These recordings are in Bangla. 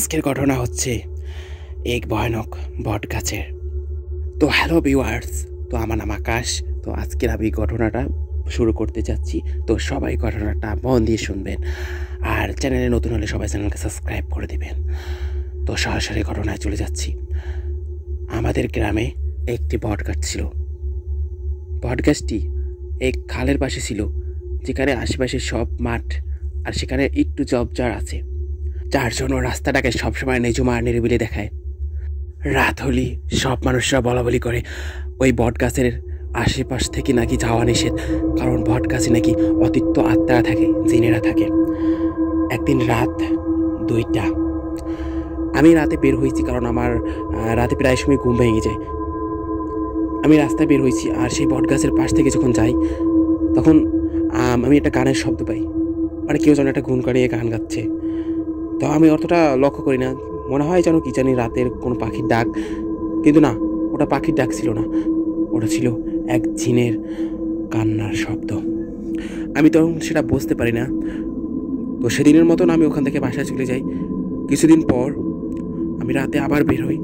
আজকের ঘটনা হচ্ছে এক ভয়ানক বট গাছের। তো হ্যালো ভিউয়ার্স, তো আমার নাম আকাশ। তো আজকের আমি ঘটনাটা শুরু করতে যাচ্ছি। তো সবাই ঘটনাটা মন দিয়ে শুনবেন, আর চ্যানেলে নতুন হলে সবাই চ্যানেলকে সাবস্ক্রাইব করে দিবেন। তো সরাসরি ঘটনায় চলে যাচ্ছি। আমাদের গ্রামে একটি বট গাছ ছিল। বট গাছটি এক খালের পাশে ছিল, যেখানে আশেপাশে সব মাঠ, আর সেখানে একটু জবজার আছে, যার জন্য রাস্তাটাকে সবসময় নিঝুম আর নিরিবিলি দেখায়। রাত হলি সব মানুষরা বলাবলি করে ওই বট গাছের আশেপাশ থেকে নাকি যাওয়া নিষেধ, কারণ বট গাছে নাকি অতিরিক্ত আত্মারা থাকে, জিনেরা থাকে। একদিন রাত 2টা, আমি রাতে বের হয়েছি, কারণ আমার রাতে প্রায় সময় ঘুম ভেঙে যায়। আমি রাস্তায় বের হয়েছি, আর সেই বট গাছের পাশ থেকে যখন যাই, তখন আমি একটা গানের শব্দ পাই, মানে কেউ যেন একটা গুণ করে গান গাচ্ছে। তো আমি অতটা লক্ষ্য করি না, মনে হয় যেন কি জানি রাতের কোনো পাখির ডাক, কিন্তু না, ওটা পাখির ডাক ছিল না, ওটা ছিল এক জিনের কান্নার শব্দ। আমি তখন সেটা বুঝতে পারি না। তো সেদিনের মতন আমি ওখান থেকে বাসায় চলে যাই। কিছুদিন পর আমি রাতে আবার বের হই,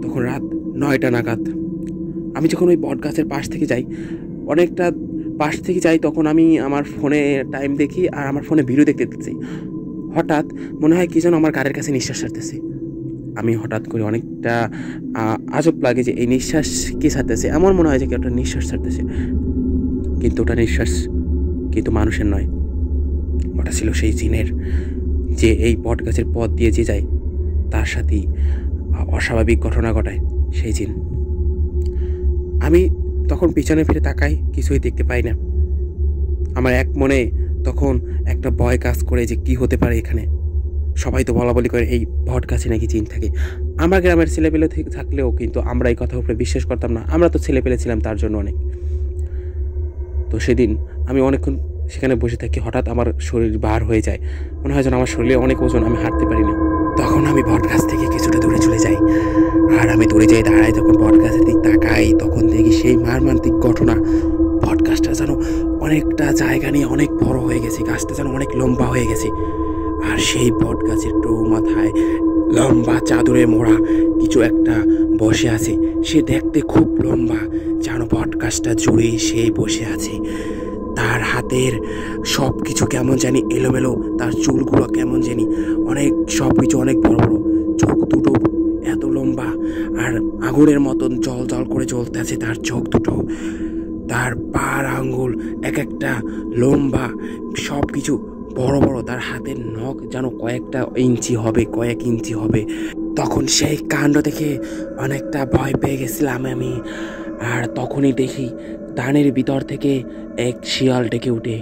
তখন রাত 9টা নাগাদ। আমি যখন ওই বট গাছের পাশ থেকে যাই, অনেকটা পাশ থেকে যাই, তখন আমি আমার ফোনে টাইম দেখি, আর আমার ফোনে ভিডিও দেখতেছি। হঠাৎ মনে হয় কি যেন আমার গাড়ির কাছে নিঃশ্বাস ছাড়তেছে। আমি হঠাৎ করে অনেকটা আজব লাগে যে এই নিঃশ্বাস কি ছাড়তেছে, এমন মনে হয় যে কেউ একটা নিঃশ্বাস ছাড়তেছে, কিন্তু ওটা নিঃশ্বাস কিন্তু মানুষের নয়, ওটা ছিল সেই জিনের, যে এই বট গাছের পথ দিয়ে যে যায় তার সাথেই অস্বাভাবিক ঘটনা ঘটায় সেই জিন। আমি তখন পিছনে ফিরে তাকাই, কিছুই দেখতে পাই না। আমার এক মনে তখন একটা ভয় কাজ করে যে কি হতে পারে এখানে। সবাই তো বলাবলি করে এই বট গাছে নাকি জিন থাকে। আমার গ্রামের ছেলেপেলে থাকলেও কিন্তু আমরা এই কথা উপরে বিশ্বাস করতাম না, আমরা তো ছেলেপেলে ছিলাম তার জন্য অনেক। তো সেদিন আমি অনেকক্ষণ সেখানে বসে থাকি, হঠাৎ আমার শরীর ভার হয়ে যায়, মনে হয় যেন আমার শরীরে অনেক ওজন, আমি হাঁটতে পারি না। তখন আমি বট গাছ থেকে কিছুটা দূরে চলে যাই, আর আমি দূরে যাই দাঁড়াই, যখন বট গাছের দিক তাকাই, তখন দেখি সেই মর্মান্তিক ঘটনা। বট গাছটা যেন অনেকটা জায়গা নিয়ে অনেক বড় হয়ে গেছে, গাছটা যেন অনেক লম্বা হয়ে গেছে, আর সেই বট গাছের মাথায় লম্বা চাদরে মোড়া কিছু একটা বসে আছে। সে দেখতে খুব লম্বা, যেন বট গাছটা জুড়ে সে বসে আছে। তার হাতের সব কিছু কেমন জানি এলোমেলো, তার চুলগুলো কেমন জানি অনেক, সব কিছু অনেক বড় বড়, চোখ দুটো এত লম্বা, আর আগুনের মতন জল জল করে জ্বলতে আছে তার চোখ দুটো। তার পার আঙ্গুল এক একটা লম্বা, সব কিছু বড় বড়, তার হাতের নখ যেন কয়েক ইঞ্চি হবে। তখন সেই কাণ্ড দেখে অনেকটা ভয় পেয়ে গেছিলাম আমি। আর তখনই দেখি ধানের ভিতর থেকে এক শিয়াল ডেকে উঠে,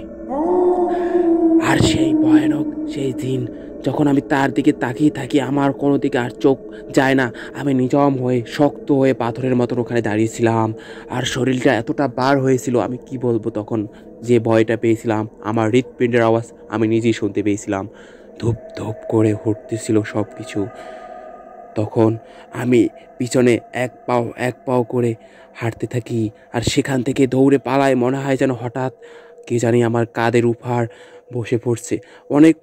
আর সেই ভয়ানক সেই দিন যখন আমি তার দিকে তাকিয়ে থাকি, আমার কোনো দিকে আর চোখ যায় না। আমি নিজাম হয়ে শক্ত হয়ে পাথরের মতন ওখানে দাঁড়িয়েছিলাম, আর শরীরটা এতটা বার হয়েছিল, আমি কি বলবো। তখন যে ভয়টা পেয়েছিলাম, আমার হৃৎপিণ্ডের আওয়াজ আমি নিজেই শুনতে পেয়েছিলাম, ধূপ ধূপ করে উঠতেছিল সব কিছু। তখন আমি পিছনে এক পাও করে হাঁটতে থাকি, আর সেখান থেকে দৌড়ে পালাই। মনে হয় যেন হঠাৎ কে জানি আমার কাঁধের উপর বসে পড়ছে, অনেক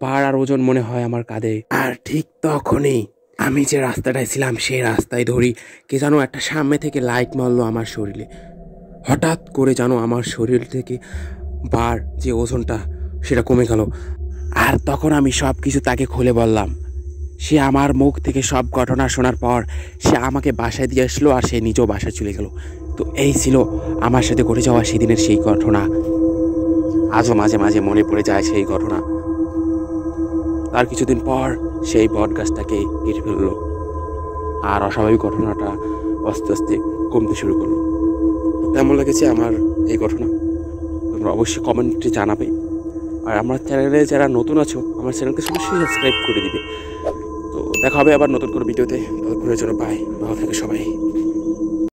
বার আর ওজন মনে হয় আমার কাঁধে। আর ঠিক তখনই আমি যে রাস্তাটায় ছিলাম সেই রাস্তায় ধরি, কে যেন একটা সামনে থেকে লাইট মারলো আমার শরীরে। হঠাৎ করে যেন আমার শরীর থেকে বার যে ওজনটা সেটা কমে গেল। আর তখন আমি সব কিছু তাকে খুলে বললাম। সে আমার মুখ থেকে সব ঘটনা শোনার পর সে আমাকে বাসায় দিয়ে আসলো, আর সে নিজেও বাসায় চলে গেল। তো এই ছিল আমার সাথে ঘটে যাওয়া সেদিনের সেই ঘটনা। আজও মাঝে মাঝে মনে পড়ে যায় সেই ঘটনা। তার কিছুদিন পর সেই বট গাছটাকে কেটে ফেললো, আর অস্বাভাবিক ঘটনাটা আস্তে আস্তে কমতে শুরু করলো। কেমন লেগেছে আমার এই ঘটনা তোমরা অবশ্যই কমেন্টে জানাবে। আর আমার চ্যানেলে যারা নতুন আছো, আমার চ্যানেলকে অবশ্যই সাবস্ক্রাইব করে দিবে। তো দেখা হবে আবার নতুন কোনো ভিডিওতে, ততক্ষণের জন্য বাই, ভালো থাকে সবাই।